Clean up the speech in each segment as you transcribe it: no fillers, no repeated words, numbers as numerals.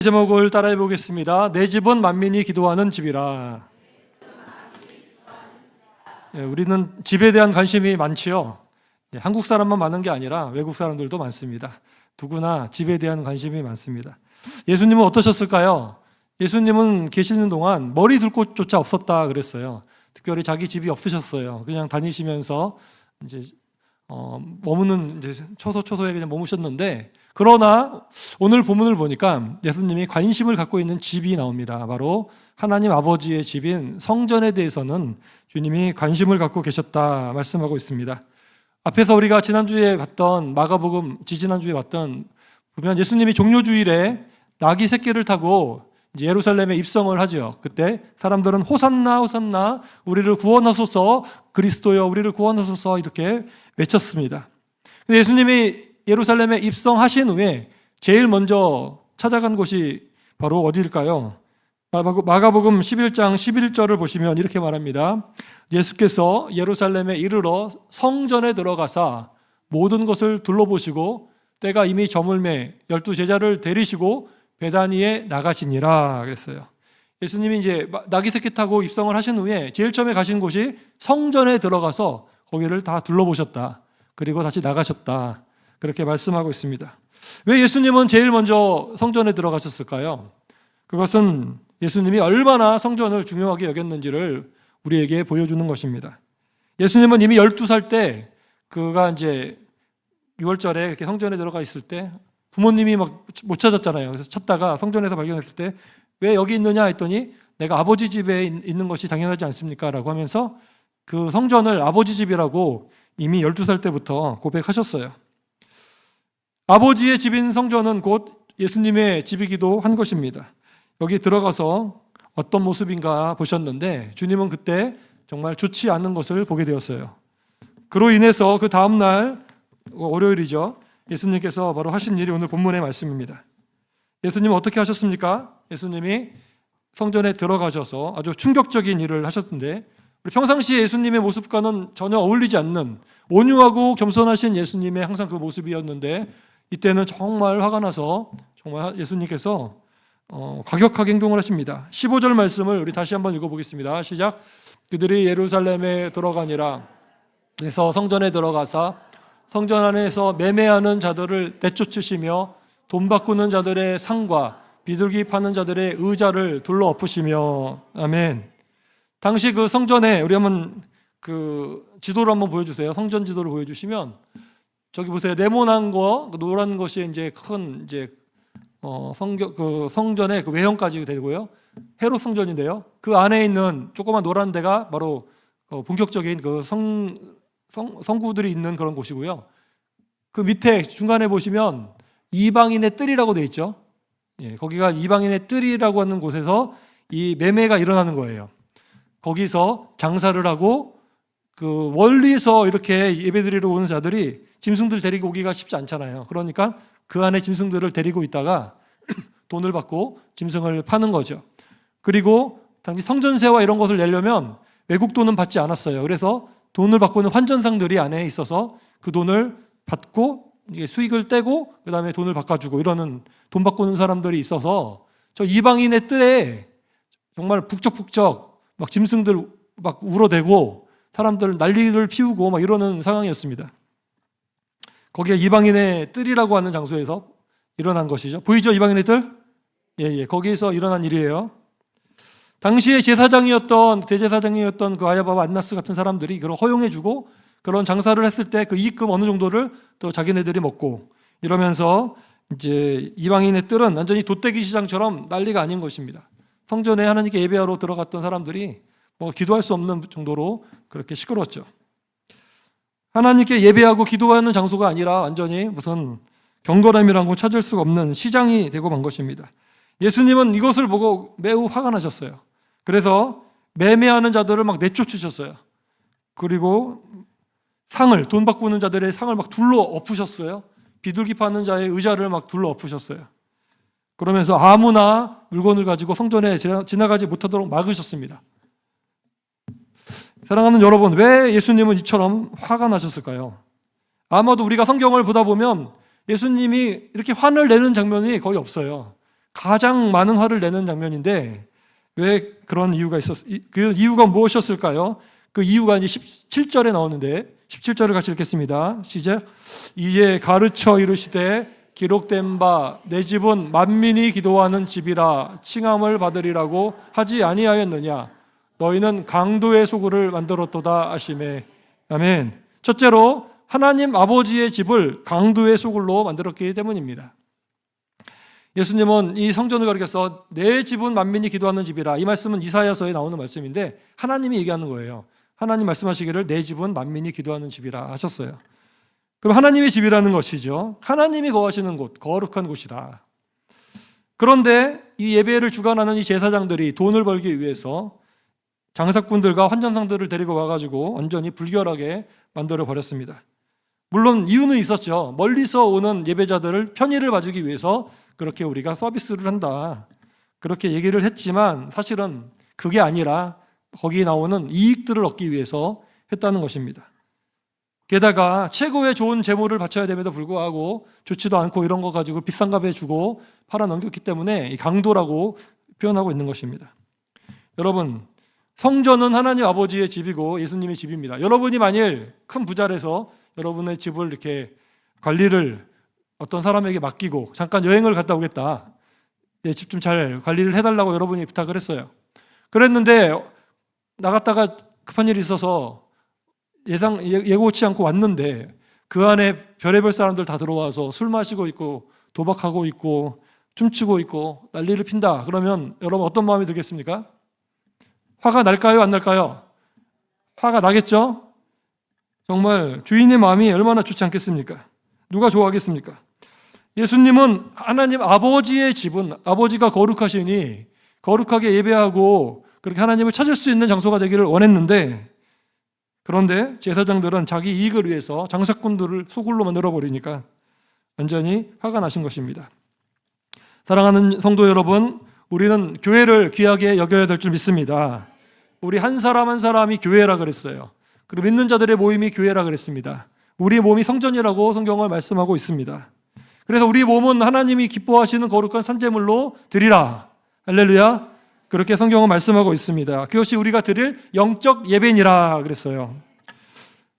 제목을 따라해 보겠습니다. 내 집은 만민이 기도하는 집이라. 우리는 집에 대한 관심이 많지요. 한국 사람만 많은 게 아니라 외국 사람들도 많습니다. 누구나 집에 대한 관심이 많습니다. 예수님은 어떠셨을까요? 예수님은 계시는 동안 머리 둘 곳조차 없었다 그랬어요. 특별히 자기 집이 없으셨어요. 그냥 다니시면서 이제 머무는 이제 초소초소에 그냥 머무셨는데, 그러나 오늘 본문을 보니까 예수님이 관심을 갖고 있는 집이 나옵니다. 바로 하나님 아버지의 집인 성전에 대해서는 주님이 관심을 갖고 계셨다 말씀하고 있습니다. 앞에서 우리가 지난주에 봤던 마가복음, 지지난주에 봤던 보면 예수님이 종료주일에 나귀 새끼를 타고 이제 예루살렘에 입성을 하죠. 그때 사람들은 호산나 호산나 우리를 구원하소서, 그리스도여 우리를 구원하소서 이렇게 외쳤습니다. 근데 예수님이 예루살렘에 입성하신 후에 제일 먼저 찾아간 곳이 바로 어디일까요? 마가복음 11장 11절을 보시면 이렇게 말합니다. 예수께서 예루살렘에 이르러 성전에 들어가사 모든 것을 둘러보시고 때가 이미 저물매 12제자를 데리시고 베다니에 나가시니라 그랬어요. 예수님이 이제 나귀 새끼 타고 입성을 하신 후에 제일 처음에 가신 곳이 성전에 들어가서 거기를 다 둘러보셨다. 그리고 다시 나가셨다. 그렇게 말씀하고 있습니다. 왜 예수님은 제일 먼저 성전에 들어가셨을까요? 그것은 예수님이 얼마나 성전을 중요하게 여겼는지를 우리에게 보여주는 것입니다. 예수님은 이미 12살 때 그가 이제 6월절에 이렇게 성전에 들어가 있을 때 부모님이 막 못 찾았잖아요. 그래서 찾다가 성전에서 발견했을 때 왜 여기 있느냐 했더니 내가 아버지 집에 있는 것이 당연하지 않습니까? 라고 하면서 그 성전을 아버지 집이라고 이미 12살 때부터 고백하셨어요. 아버지의 집인 성전은 곧 예수님의 집이기도 한 것입니다. 여기 들어가서 어떤 모습인가 보셨는데 주님은 그때 정말 좋지 않은 것을 보게 되었어요. 그로 인해서 그 다음날 월요일이죠. 예수님께서 바로 하신 일이 오늘 본문의 말씀입니다. 예수님은 어떻게 하셨습니까? 예수님이 성전에 들어가셔서 아주 충격적인 일을 하셨는데, 우리 평상시에 예수님의 모습과는 전혀 어울리지 않는 온유하고 겸손하신 예수님의 항상 그 모습이었는데, 이때는 정말 화가 나서 정말 예수님께서 과격하게 행동을 하십니다. 15절 말씀을 우리 다시 한번 읽어보겠습니다. 시작. 그들이 예루살렘에 들어가니라. 그래서 성전에 들어가사 성전 안에서 매매하는 자들을 내쫓으시며 돈 바꾸는 자들의 상과 비둘기 파는 자들의 의자를 둘러 엎으시며. 아멘. 당시 그 성전에 우리 한번 그 지도를 한번 보여주세요. 성전 지도를 보여주시면 저기 보세요. 네모난 거, 노란 것이 이제 큰 이제 그 성전의 그 외형까지 되고요. 헤롯 성전인데요. 그 안에 있는 조그만 노란 데가 바로 본격적인 그 성구들이 있는 그런 곳이고요. 그 밑에 중간에 보시면 이방인의 뜰이라고 되어 있죠. 예, 거기가 이방인의 뜰이라고 하는 곳에서 이 매매가 일어나는 거예요. 거기서 장사를 하고 그 멀리서 이렇게 예배드리러 오는 자들이 짐승들 데리고 오기가 쉽지 않잖아요. 그러니까 그 안에 짐승들을 데리고 있다가 돈을 받고 짐승을 파는 거죠. 그리고 당시 성전세와 이런 것을 내려면 외국 돈은 받지 않았어요. 그래서 돈을 바꾸는 환전상들이 안에 있어서 그 돈을 받고 수익을 떼고 그 다음에 돈을 바꿔주고 이러는 돈 바꾸는 사람들이 있어서 저 이방인의 뜰에 정말 북적북적 막 짐승들 막 울어대고 사람들 난리를 피우고 막 이러는 상황이었습니다. 거기가 이방인의 뜰이라고 하는 장소에서 일어난 것이죠. 보이죠? 이방인의 뜰? 예, 거기에서 일어난 일이에요. 당시에 대제사장이었던 그 아야바와 안나스 같은 사람들이 그걸 허용해주고 그런 장사를 했을 때 그 이익금 어느 정도를 또 자기네들이 먹고 이러면서 이제 이방인의 뜰은 완전히 돗대기 시장처럼 난리가 아닌 것입니다. 성전에 하나님께 예배하러 들어갔던 사람들이 뭐 기도할 수 없는 정도로 그렇게 시끄러웠죠. 하나님께 예배하고 기도하는 장소가 아니라 완전히 무슨 경건함이라는 걸 찾을 수가 없는 시장이 되고 만 것입니다. 예수님은 이것을 보고 매우 화가 나셨어요. 그래서 매매하는 자들을 막 내쫓으셨어요. 그리고 돈 바꾸는 자들의 상을 막 둘러 엎으셨어요. 비둘기 파는 자의 의자를 막 둘러 엎으셨어요. 그러면서 아무나 물건을 가지고 성전에 지나가지 못하도록 막으셨습니다. 사랑하는 여러분, 왜 예수님은 이처럼 화가 나셨을까요? 아마도 우리가 성경을 보다 보면 예수님이 이렇게 화를 내는 장면이 거의 없어요. 가장 많은 화를 내는 장면인데 왜 그런 이유가 그 이유가 무엇이었을까요? 그 이유가 이제 17절에 나오는데 17절을 같이 읽겠습니다. 시작. 이에 가르쳐 이르시되 기록된 바 내 집은 만민이 기도하는 집이라 칭함을 받으리라고 하지 아니하였느냐. 너희는 강도의 소굴을 만들었도다 하시매. 아멘. 첫째로 하나님 아버지의 집을 강도의 소굴로 만들었기 때문입니다. 예수님은 이 성전을 가리켜서 내 집은 만민이 기도하는 집이라, 이 말씀은 이사야서에 나오는 말씀인데 하나님이 얘기하는 거예요. 하나님 말씀하시기를 내 집은 만민이 기도하는 집이라 하셨어요. 그럼 하나님의 집이라는 것이죠. 하나님이 거하시는 곳, 거룩한 곳이다. 그런데 이 예배를 주관하는 이 제사장들이 돈을 벌기 위해서 장사꾼들과 환전상들을 데리고 와가지고 완전히 불결하게 만들어 버렸습니다. 물론 이유는 있었죠. 멀리서 오는 예배자들을 편의를 봐주기 위해서 그렇게 우리가 서비스를 한다, 그렇게 얘기를 했지만 사실은 그게 아니라 거기 나오는 이익들을 얻기 위해서 했다는 것입니다. 게다가 최고의 좋은 제물을 바쳐야 됨에도 불구하고 좋지도 않고 이런 거 가지고 비싼 값에 주고 팔아 넘겼기 때문에 강도라고 표현하고 있는 것입니다. 여러분, 성전은 하나님 아버지의 집이고 예수님의 집입니다. 여러분이 만일 큰 부자라서 여러분의 집을 이렇게 관리를 어떤 사람에게 맡기고 잠깐 여행을 갔다 오겠다, 내 집 좀 잘 관리를 해달라고 여러분이 부탁을 했어요. 그랬는데 나갔다가 급한 일이 있어서 예고치 않고 왔는데 그 안에 별의별 사람들 다 들어와서 술 마시고 있고 도박하고 있고 춤추고 있고 난리를 핀다. 그러면 여러분 어떤 마음이 들겠습니까? 화가 날까요? 안 날까요? 화가 나겠죠? 정말 주인의 마음이 얼마나 좋지 않겠습니까? 누가 좋아하겠습니까? 예수님은 하나님 아버지의 집은, 아버지가 거룩하시니 거룩하게 예배하고 그렇게 하나님을 찾을 수 있는 장소가 되기를 원했는데, 그런데 제사장들은 자기 이익을 위해서 장사꾼들을 소굴로 만들어버리니까 완전히 화가 나신 것입니다. 사랑하는 성도 여러분, 우리는 교회를 귀하게 여겨야 될 줄 믿습니다. 우리 한 사람 한 사람이 교회라 그랬어요. 그리고 믿는 자들의 모임이 교회라 그랬습니다. 우리 몸이 성전이라고 성경을 말씀하고 있습니다. 그래서 우리 몸은 하나님이 기뻐하시는 거룩한 산제물로 드리라. 할렐루야. 그렇게 성경은 말씀하고 있습니다. 그것이 우리가 드릴 영적 예배니라 그랬어요.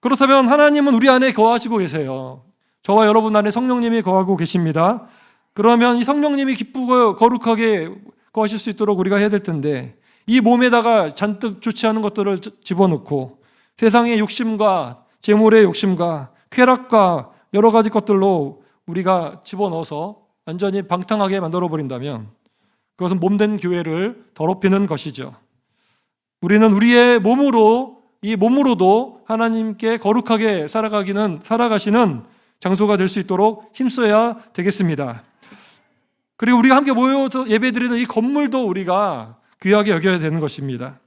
그렇다면 하나님은 우리 안에 거하시고 계세요. 저와 여러분 안에 성령님이 거하고 계십니다. 그러면 이 성령님이 기쁘고 거룩하게 거하실 수 있도록 우리가 해야 될 텐데, 이 몸에다가 잔뜩 좋지 않은 것들을 집어넣고 세상의 욕심과 재물의 욕심과 쾌락과 여러 가지 것들로 우리가 집어넣어서 완전히 방탕하게 만들어버린다면 그것은 몸된 교회를 더럽히는 것이죠. 우리는 우리의 몸으로, 이 몸으로도 하나님께 거룩하게 살아가시는 장소가 될 수 있도록 힘써야 되겠습니다. 그리고 우리가 함께 모여서 예배드리는 이 건물도 우리가 귀하게 여겨야 되는 것입니다.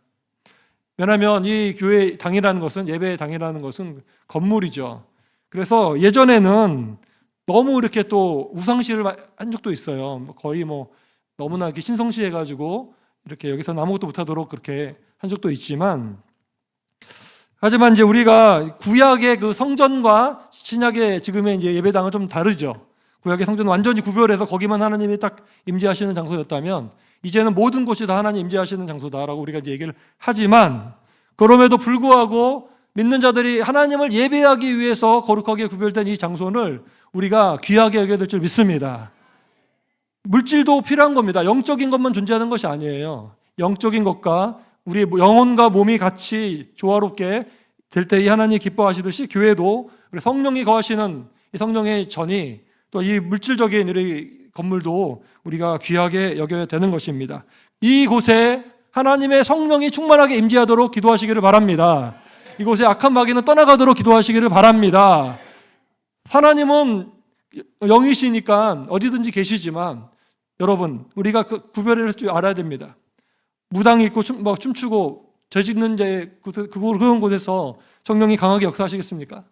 왜냐하면 이 교회 당이라는 것은, 예배 당이라는 것은 건물이죠. 그래서 예전에는 너무 이렇게 또 우상시를 한 적도 있어요. 거의 너무나 이렇게 신성시해가지고 이렇게 여기서는 아무것도 못하도록 그렇게 한 적도 있지만, 하지만 이제 우리가 구약의 그 성전과 신약의 지금의 이제 예배당은 좀 다르죠. 구약의 성전은 완전히 구별해서 거기만 하나님이 딱 임재하시는 장소였다면, 이제는 모든 곳이 다 하나님 임재하시는 장소다라고 우리가 이제 얘기를 하지만, 그럼에도 불구하고 믿는 자들이 하나님을 예배하기 위해서 거룩하게 구별된 이 장소를 우리가 귀하게 여겨야 될 줄 믿습니다. 물질도 필요한 겁니다. 영적인 것만 존재하는 것이 아니에요. 영적인 것과 우리의 영혼과 몸이 같이 조화롭게 될 때 이 하나님이 기뻐하시듯이 교회도 우리 성령이 거하시는 이 성령의 전이 또 이 물질적인 우리 건물도 우리가 귀하게 여겨야 되는 것입니다. 이곳에 하나님의 성령이 충만하게 임재하도록 기도하시기를 바랍니다. 이곳에 악한 마귀는 떠나가도록 기도하시기를 바랍니다. 하나님은 영이시니까 어디든지 계시지만 여러분, 우리가 구별을 할 줄 알아야 됩니다. 무당이 있고 춤추고 죄 짓는 그런 곳에서 성령이 강하게 역사하시겠습니까?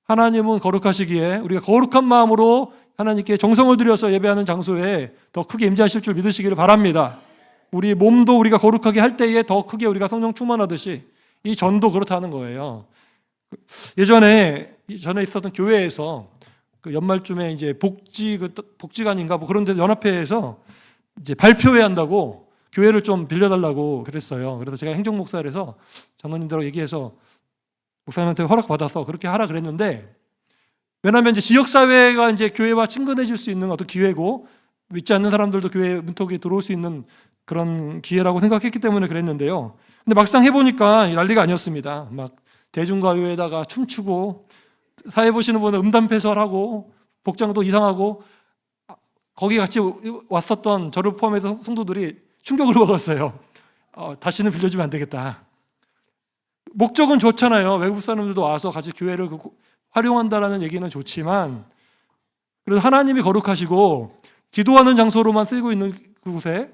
하나님은 거룩하시기에 우리가 거룩한 마음으로 하나님께 정성을 들여서 예배하는 장소에 더 크게 임재하실 줄 믿으시기를 바랍니다. 우리 몸도 우리가 거룩하게 할 때에 더 크게 우리가 성령 충만하듯이 이 전도 그렇다는 거예요. 예전에 전에 있었던 교회에서 그 연말쯤에 이제 복지관인가 그런 데 연합회에서 이제 발표회 한다고 교회를 좀 빌려달라고 그랬어요. 그래서 제가 행정목사라서 장로님들하고 얘기해서 목사님한테 허락받아서 그렇게 하라 그랬는데, 왜냐하면 이제 지역사회가 이제 교회와 친근해질 수 있는 어떤 기회고, 믿지 않는 사람들도 교회 문턱에 들어올 수 있는 그런 기회라고 생각했기 때문에 그랬는데요. 근데 막상 해보니까 난리가 아니었습니다. 막 대중가요에다가 춤추고, 사회 보시는 분은 음담패설하고, 복장도 이상하고, 거기 같이 왔었던 저를 포함해서 성도들이 충격을 먹었어요. 다시는 빌려주면 안 되겠다. 목적은 좋잖아요. 외국 사람들도 와서 같이 교회를 활용한다라는 얘기는 좋지만, 그래서 하나님이 거룩하시고 기도하는 장소로만 쓰이고 있는 그곳에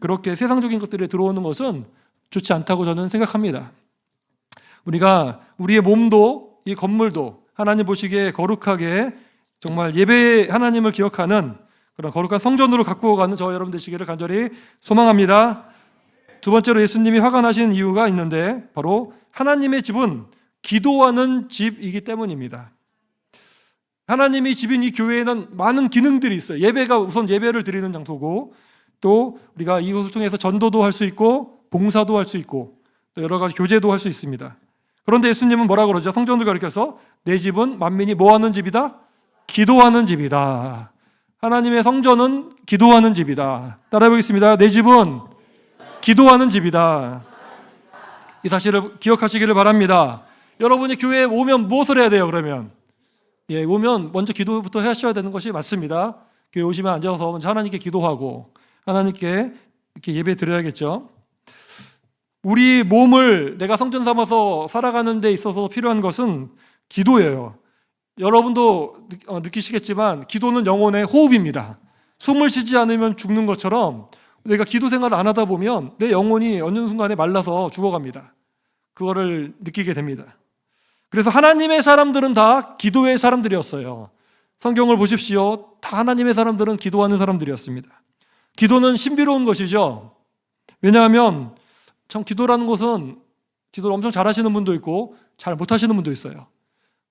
그렇게 세상적인 것들이 들어오는 것은 좋지 않다고 저는 생각합니다. 우리가 우리의 몸도 이 건물도 하나님 보시기에 거룩하게 정말 예배 하나님을 기억하는 그런 거룩한 성전으로 가꾸어 가는 저와 여러분 되시기를 간절히 소망합니다. 두 번째로 예수님이 화가 나신 이유가 있는데, 바로 하나님의 집은 기도하는 집이기 때문입니다. 하나님이 집인 이 교회에는 많은 기능들이 있어요. 예배가 우선 예배를 드리는 장소고, 또 우리가 이것을 통해서 전도도 할 수 있고 봉사도 할 수 있고 또 여러 가지 교제도 할 수 있습니다. 그런데 예수님은 뭐라고 그러죠? 성전을 가리켜서 내 집은 만민이 뭐하는 집이다? 기도하는 집이다. 하나님의 성전은 기도하는 집이다. 따라해 보겠습니다. 내 집은 기도하는 집이다. 이 사실을 기억하시기를 바랍니다. 여러분이 교회에 오면 무엇을 해야 돼요, 그러면? 오면 먼저 기도부터 하셔야 되는 것이 맞습니다. 교회 오시면 앉아서 먼저 하나님께 기도하고 하나님께 이렇게 예배 드려야겠죠. 우리 몸을 내가 성전 삼아서 살아가는 데 있어서 필요한 것은 기도예요. 여러분도 느끼시겠지만 기도는 영혼의 호흡입니다. 숨을 쉬지 않으면 죽는 것처럼 내가 기도 생활을 안 하다 보면 내 영혼이 어느 순간에 말라서 죽어갑니다. 그거를 느끼게 됩니다. 그래서 하나님의 사람들은 다 기도의 사람들이었어요. 성경을 보십시오. 다 하나님의 사람들은 기도하는 사람들이었습니다. 기도는 신비로운 것이죠. 왜냐하면 참 기도라는 것은 기도를 엄청 잘하시는 분도 있고 잘 못하시는 분도 있어요.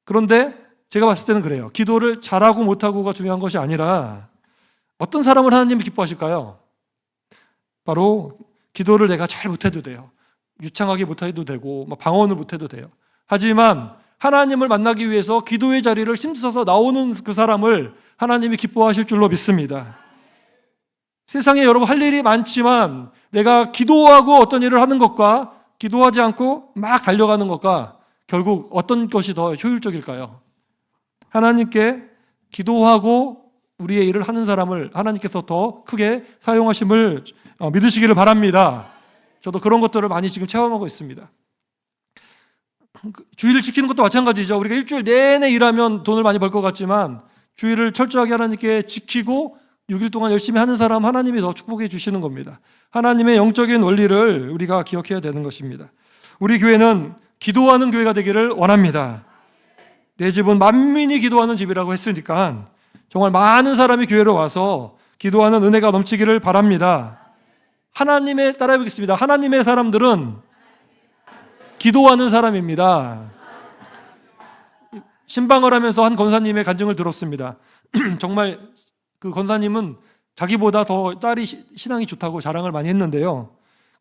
그런데 제가 봤을 때는 그래요. 기도를 잘하고 못하고가 중요한 것이 아니라 어떤 사람을 하나님이 기뻐하실까요? 바로 기도를 내가 잘 못해도 돼요. 유창하게 못해도 되고 방언을 못해도 돼요. 하지만 하나님을 만나기 위해서 기도의 자리를 힘써서 나오는 그 사람을 하나님이 기뻐하실 줄로 믿습니다. 세상에 여러분 할 일이 많지만 내가 기도하고 어떤 일을 하는 것과 기도하지 않고 막 달려가는 것과 결국 어떤 것이 더 효율적일까요? 하나님께 기도하고 우리의 일을 하는 사람을 하나님께서 더 크게 사용하심을 믿으시기를 바랍니다. 저도 그런 것들을 많이 지금 체험하고 있습니다. 주일을 지키는 것도 마찬가지죠. 우리가 일주일 내내 일하면 돈을 많이 벌 것 같지만 주일을 철저하게 하나님께 지키고 6일 동안 열심히 하는 사람 하나님이 더 축복해 주시는 겁니다. 하나님의 영적인 원리를 우리가 기억해야 되는 것입니다. 우리 교회는 기도하는 교회가 되기를 원합니다. 내 집은 만민이 기도하는 집이라고 했으니까 정말 많은 사람이 교회로 와서 기도하는 은혜가 넘치기를 바랍니다. 하나님의 따라해 보겠습니다. 하나님의 사람들은 기도하는 사람입니다. 신방을 하면서 한 권사님의 간증을 들었습니다. 정말 그 권사님은 자기보다 더 딸이 신앙이 좋다고 자랑을 많이 했는데요.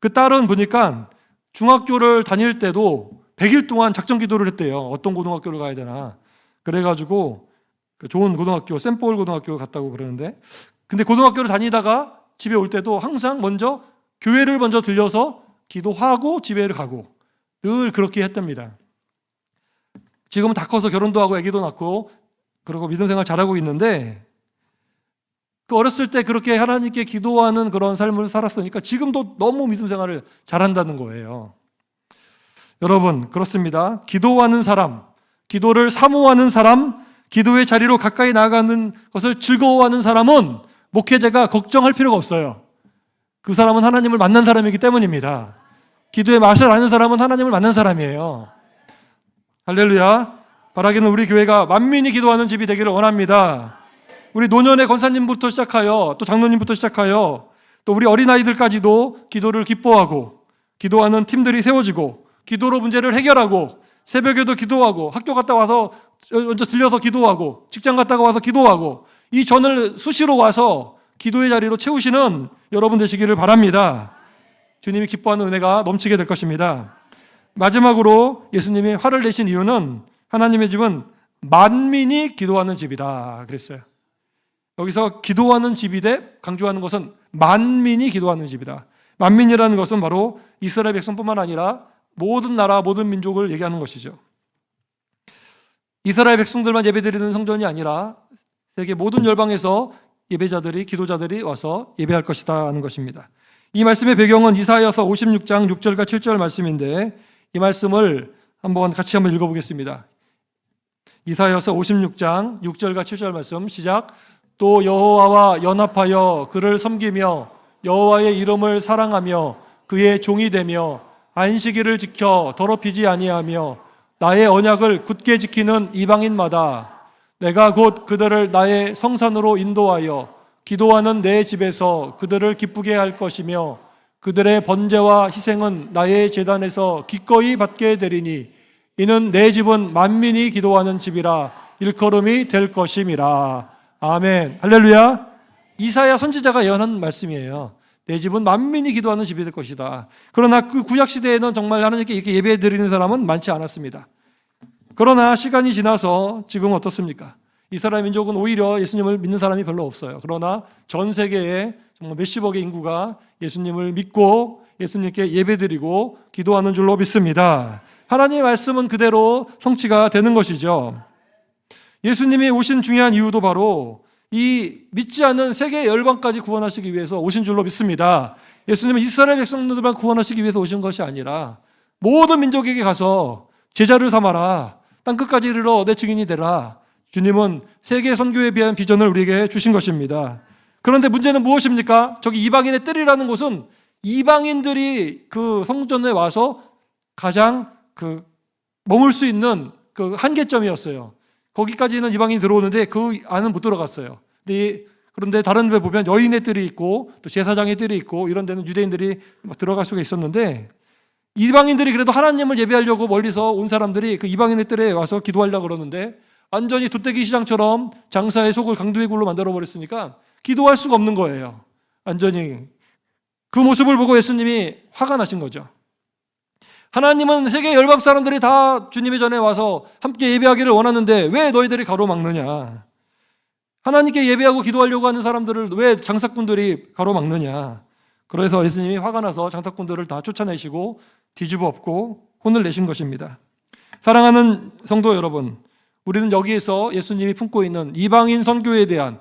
그 딸은 보니까 중학교를 다닐 때도 100일 동안 작정 기도를 했대요. 어떤 고등학교를 가야 되나. 그래가지고 좋은 고등학교, 샘볼 고등학교 갔다고 그러는데, 근데 고등학교를 다니다가 집에 올 때도 항상 먼저 교회를 먼저 들려서 기도하고 집에를 가고 늘 그렇게 했답니다. 지금은 다 커서 결혼도 하고 아기도 낳고 그러고 믿음 생활 잘하고 있는데, 그 어렸을 때 그렇게 하나님께 기도하는 그런 삶을 살았으니까 지금도 너무 믿음 생활을 잘한다는 거예요. 여러분, 그렇습니다. 기도하는 사람, 기도를 사모하는 사람, 기도의 자리로 가까이 나아가는 것을 즐거워하는 사람은 목회자가 걱정할 필요가 없어요. 그 사람은 하나님을 만난 사람이기 때문입니다. 기도의 맛을 아는 사람은 하나님을 만난 사람이에요. 할렐루야. 바라기는 우리 교회가 만민이 기도하는 집이 되기를 원합니다. 우리 노년의 권사님부터 시작하여 또 장로님부터 시작하여 또 우리 어린아이들까지도 기도를 기뻐하고 기도하는 팀들이 세워지고 기도로 문제를 해결하고 새벽에도 기도하고 학교 갔다 와서 먼저 들려서 기도하고 직장 갔다가 와서 기도하고 이 전을 수시로 와서 기도의 자리로 채우시는 여러분 되시기를 바랍니다. 주님이 기뻐하는 은혜가 넘치게 될 것입니다. 마지막으로 예수님이 화를 내신 이유는 하나님의 집은 만민이 기도하는 집이다 그랬어요. 여기서 기도하는 집이되 강조하는 것은 만민이 기도하는 집이다. 만민이라는 것은 바로 이스라엘 백성뿐만 아니라 모든 나라, 모든 민족을 얘기하는 것이죠. 이스라엘 백성들만 예배드리는 성전이 아니라 세계 모든 열방에서 예배자들이, 기도자들이 와서 예배할 것이다 하는 것입니다. 이 말씀의 배경은 이사야서 56장 6절과 7절 말씀인데 이 말씀을 같이 한번 읽어보겠습니다. 이사야서 56장 6절과 7절 말씀 시작. 또 여호와와 연합하여 그를 섬기며 여호와의 이름을 사랑하며 그의 종이 되며 안식일을 지켜 더럽히지 아니하며 나의 언약을 굳게 지키는 이방인마다 내가 곧 그들을 나의 성산으로 인도하여 기도하는 내 집에서 그들을 기쁘게 할 것이며 그들의 번제와 희생은 나의 제단에서 기꺼이 받게 되리니 이는 내 집은 만민이 기도하는 집이라 일컬음이 될 것임이라. 아멘. 할렐루야. 이사야 선지자가 예언한 말씀이에요. 내 집은 만민이 기도하는 집이 될 것이다. 그러나 그 구약 시대에는 정말 하나님께 이렇게 예배 드리는 사람은 많지 않았습니다. 그러나 시간이 지나서 지금 어떻습니까? 이스라엘 민족은 오히려 예수님을 믿는 사람이 별로 없어요. 그러나 전 세계에 정말 몇십억의 인구가 예수님을 믿고 예수님께 예배드리고 기도하는 줄로 믿습니다. 하나님의 말씀은 그대로 성취가 되는 것이죠. 예수님이 오신 중요한 이유도 바로 이 믿지 않는 세계 열방까지 구원하시기 위해서 오신 줄로 믿습니다. 예수님은 이스라엘 백성들만 구원하시기 위해서 오신 것이 아니라 모든 민족에게 가서 제자를 삼아라, 땅끝까지 이르러 내 증인이 되라. 주님은 세계 선교에 대한 비전을 우리에게 주신 것입니다. 그런데 문제는 무엇입니까? 저기 이방인의 뜰이라는 곳은 이방인들이 그 성전에 와서 가장 머물 수 있는 그 한계점이었어요. 거기까지는 이방인이 들어오는데 그 안은 못 들어갔어요. 그런데 다른 데 보면 여인의 뜰이 있고 또 제사장의 뜰이 있고 이런 데는 유대인들이 들어갈 수가 있었는데 이방인들이 그래도 하나님을 예배하려고 멀리서 온 사람들이 그 이방인의 뜰에 와서 기도하려고 그러는데 완전히 돗대기 시장처럼 장사의 속을 강도의 굴로 만들어버렸으니까 기도할 수가 없는 거예요. 완전히. 그 모습을 보고 예수님이 화가 나신 거죠. 하나님은 세계 열방 사람들이 다 주님의 전에 와서 함께 예배하기를 원하는데 왜 너희들이 가로막느냐? 하나님께 예배하고 기도하려고 하는 사람들을 왜 장사꾼들이 가로막느냐? 그래서 예수님이 화가 나서 장사꾼들을 다 쫓아내시고 뒤집어 엎고 혼을 내신 것입니다. 사랑하는 성도 여러분, 우리는 여기에서 예수님이 품고 있는 이방인 선교에 대한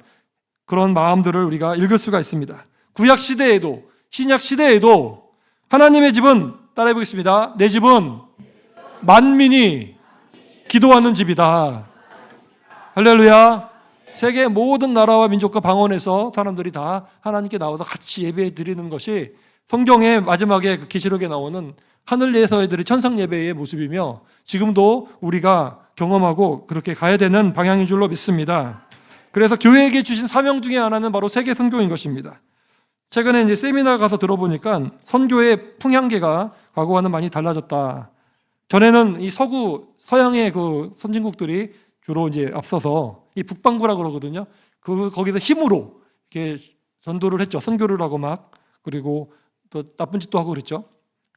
그런 마음들을 우리가 읽을 수가 있습니다. 구약 시대에도 신약 시대에도 하나님의 집은 따라해 보겠습니다. 내 집은 만민이 기도하는 집이다. 할렐루야. 세계 모든 나라와 민족과 방언에서 사람들이 다 하나님께 나와서 같이 예배 드리는 것이 성경의 마지막에 그 계시록에 나오는 하늘에서 애들이 천상 예배의 모습이며 지금도 우리가 경험하고 그렇게 가야 되는 방향인 줄로 믿습니다. 그래서 교회에게 주신 사명 중에 하나는 바로 세계 선교인 것입니다. 최근에 이제 세미나 가서 들어보니까 선교의 풍향계가 과거와는 많이 달라졌다. 전에는 이 서양의 그 선진국들이 주로 이제 앞서서 이 북방구라 그러거든요. 거기서 힘으로 이렇게 전도를 했죠. 선교를 하고 그리고 또 나쁜 짓도 하고 그랬죠.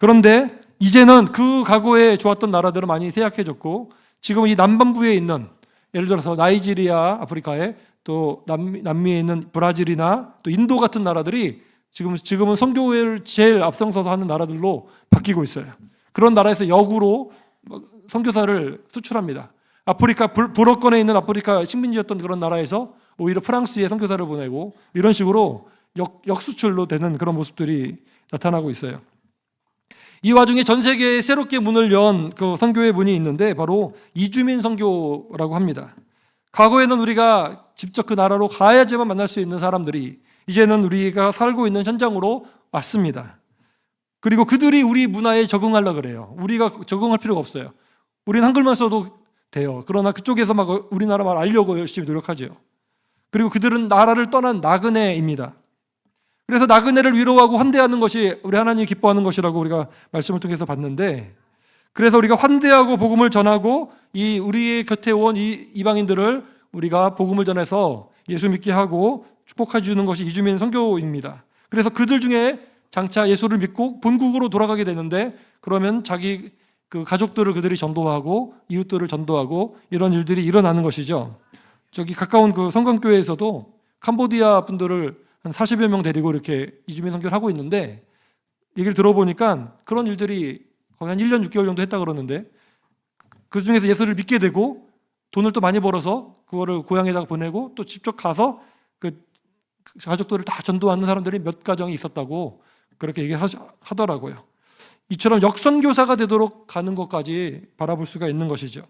그런데 이제는 그 과거에 좋았던 나라들은 많이 쇠약해졌고 지금 이 남반부에 있는 예를 들어서 나이지리아, 아프리카에 또 남미에 있는 브라질이나 또 인도 같은 나라들이 지금은 선교회를 제일 앞장서서 하는 나라들로 바뀌고 있어요. 그런 나라에서 역으로 선교사를 수출합니다. 아프리카 불어권에 있는 아프리카 식민지였던 그런 나라에서 오히려 프랑스에 선교사를 보내고 이런 식으로 역수출로 되는 그런 모습들이 나타나고 있어요. 이 와중에 전 세계에 새롭게 문을 연 그 선교의 문이 있는데 바로 이주민 선교라고 합니다. 과거에는 우리가 직접 그 나라로 가야지만 만날 수 있는 사람들이 이제는 우리가 살고 있는 현장으로 왔습니다. 그리고 그들이 우리 문화에 적응하려고 그래요. 우리가 적응할 필요가 없어요. 우리는 한글만 써도 돼요. 그러나 그쪽에서 우리나라 말 알려고 열심히 노력하죠. 그리고 그들은 나라를 떠난 나그네입니다. 그래서 나그네를 위로하고 환대하는 것이 우리 하나님이 기뻐하는 것이라고 우리가 말씀을 통해서 봤는데, 그래서 우리가 환대하고 복음을 전하고 우리의 곁에 온 이 이방인들을 우리가 복음을 전해서 예수 믿게 하고 축복해 주는 것이 이주민 선교입니다. 그래서 그들 중에 장차 예수를 믿고 본국으로 돌아가게 되는데, 그러면 자기 그 가족들을 그들이 전도하고 이웃들을 전도하고 이런 일들이 일어나는 것이죠. 저기 가까운 그 성강교회에서도 캄보디아 분들을 한 40여 명 데리고 이렇게 이주민 선교를 하고 있는데, 얘기를 들어보니까 그런 일들이 거의 한 1년 6개월 정도 했다 그러는데, 그 중에서 예수를 믿게 되고 돈을 또 많이 벌어서 그거를 고향에다가 보내고 또 직접 가서 그 가족들을 다 전도하는 사람들이 몇 가정이 있었다고 그렇게 얘기하더라고요. 이처럼 역선교사가 되도록 가는 것까지 바라볼 수가 있는 것이죠.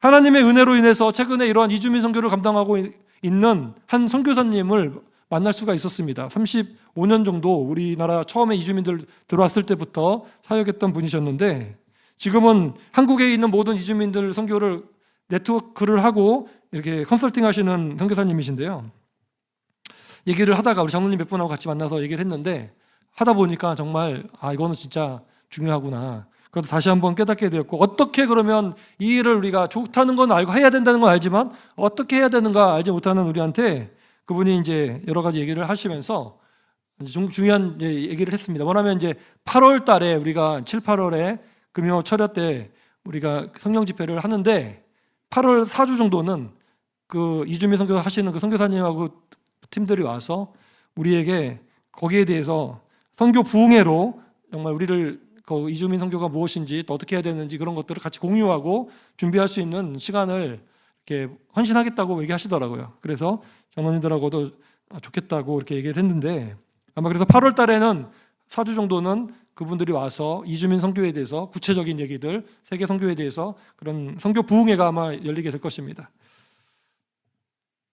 하나님의 은혜로 인해서 최근에 이러한 이주민 선교를 감당하고 있는 한 선교사님을 만날 수가 있었습니다. 35년 정도 우리나라 처음에 이주민들 들어왔을 때부터 사역했던 분이셨는데, 지금은 한국에 있는 모든 이주민들 선교를 네트워크를 하고 이렇게 컨설팅 하시는 선교사님이신데요. 얘기를 하다가 우리 장로님 몇 분하고 같이 만나서 얘기를 했는데, 하다 보니까 정말 이거는 진짜 중요하구나. 그것도 다시 한번 깨닫게 되었고, 어떻게 그러면 이 일을 우리가 좋다는 건 알고 해야 된다는 건 알지만 어떻게 해야 되는가 알지 못하는 우리한테 그분이 이제 여러 가지 얘기를 하시면서 중요한 얘기를 했습니다. 뭐냐면 이제 8월 달에 우리가 7, 8월에 금요 철야 때 우리가 성령 집회를 하는데, 8월 4주 정도는 그 이주민 선교 하시는 그 선교사님하고 팀들이 와서 우리에게 거기에 대해서 선교 부흥회로 정말 우리를 그 이주민 선교가 무엇인지 또 어떻게 해야 되는지 그런 것들을 같이 공유하고 준비할 수 있는 시간을 이렇게 헌신하겠다고 얘기하시더라고요. 그래서 장로님들하고도 좋겠다고 이렇게 얘기를 했는데, 아마 그래서 8월 달에는 4주 정도는 그분들이 와서 이주민 선교에 대해서 구체적인 얘기들, 세계 선교에 대해서 그런 선교 부흥회가 아마 열리게 될 것입니다.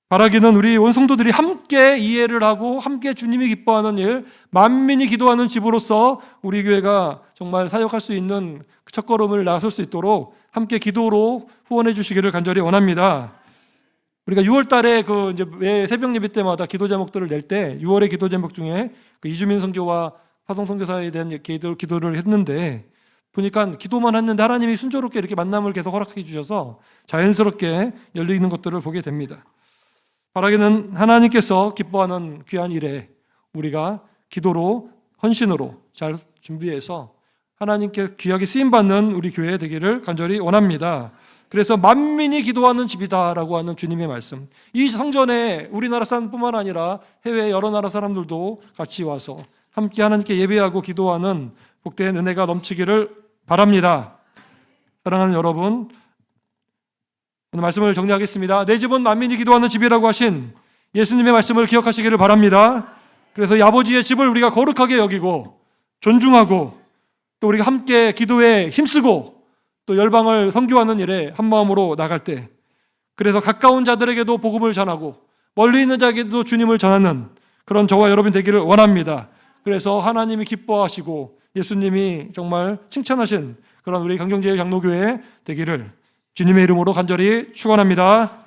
바라기는 우리 온 성도들이 함께 이해를 하고 함께 주님이 기뻐하는 일, 만민이 기도하는 집으로서 우리 교회가 정말 사역할 수 있는 첫걸음을 나설 수 있도록 함께 기도로 후원해 주시기를 간절히 원합니다. 우리가 6월 달에 그 이제 매 새벽 예배 때마다 기도 제목들을 낼 때 6월의 기도 제목 중에 그 이주민 선교와 화성 선교사에 대한 기도를 했는데, 보니까 기도만 했는데 하나님이 순조롭게 이렇게 만남을 계속 허락해 주셔서 자연스럽게 열리는 것들을 보게 됩니다. 바라기는 하나님께서 기뻐하는 귀한 일에 우리가 기도로 헌신으로 잘 준비해서 하나님께 귀하게 쓰임받는 우리 교회 되기를 간절히 원합니다. 그래서 만민이 기도하는 집이다라고 하는 주님의 말씀, 이 성전에 우리나라 사람뿐만 아니라 해외 여러 나라 사람들도 같이 와서 함께 하나님께 예배하고 기도하는 복된 은혜가 넘치기를 바랍니다. 사랑하는 여러분, 오늘 말씀을 정리하겠습니다. 내 집은 만민이 기도하는 집이라고 하신 예수님의 말씀을 기억하시기를 바랍니다. 그래서 이 아버지의 집을 우리가 거룩하게 여기고 존중하고 또 우리가 함께 기도에 힘쓰고 또 열방을 선교하는 일에 한마음으로 나갈 때, 그래서 가까운 자들에게도 복음을 전하고 멀리 있는 자에게도 주님을 전하는 그런 저와 여러분 되기를 원합니다. 그래서 하나님이 기뻐하시고 예수님이 정말 칭찬하신 그런 우리 강경제일 장로교회 되기를 주님의 이름으로 간절히 축원합니다.